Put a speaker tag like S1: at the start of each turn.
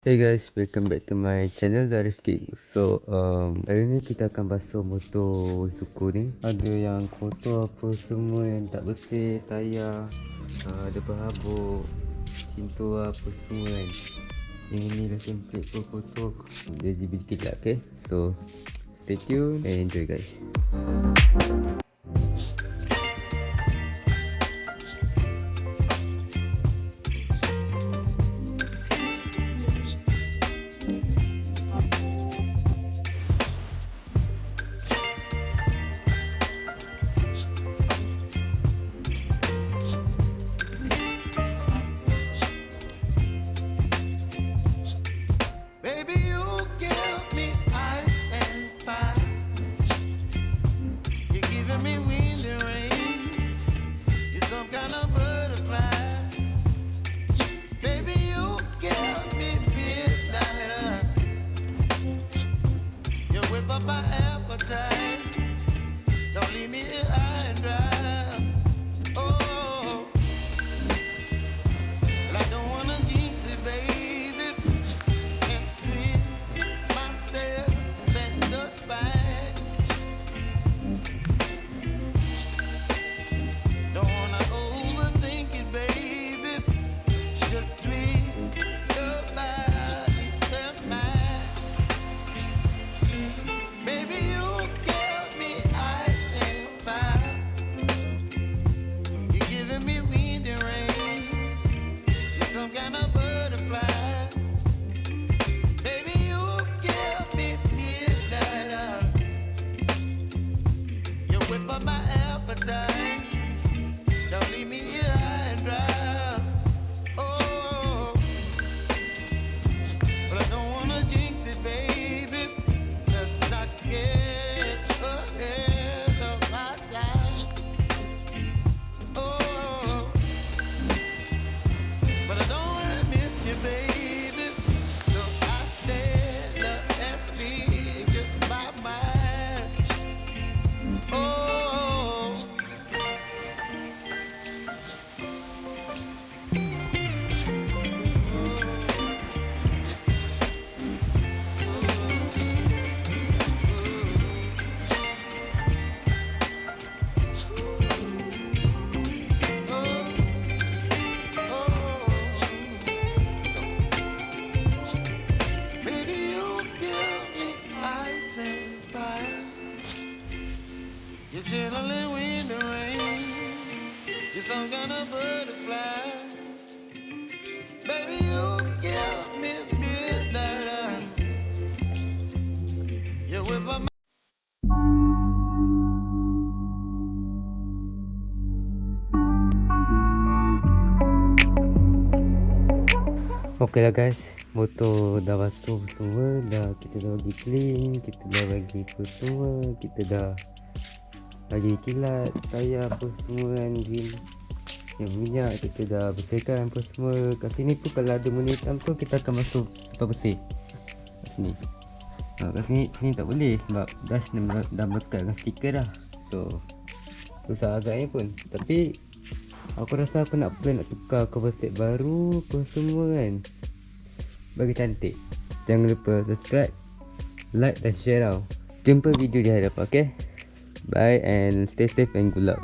S1: Hey guys, welcome back to my channel Zarif King. So hari ni kita akan basuh motor suku ni. Ada yang kotor apa semua yang tak bersih, tayar ada berhabuk, pintu apa semua kan. Yang ni dah template pun kotor. Dia jibil kejap, okay? So stay tune and enjoy guys. Okay lah guys, motor dah basuh semua, kita dah bagi clean, kita dah bagi apa semua, kita dah bagi kilat, tayar apa semua kan, grill yang minyak kita dah bersihkan apa semua. Kat sini pun kalau ada benda hitam tu kita akan basuh sampai bersih kat sini. Kat sini tak boleh sebab dust dah melekat dengan stiker dah, so susah agaknya pun. Tapi aku rasa aku nak plan nak tukar cover set baru apa semua kan, bagi cantik. Jangan lupa subscribe, like dan share tau. Jumpa video di hadapan, okay? Bye and stay safe and good luck.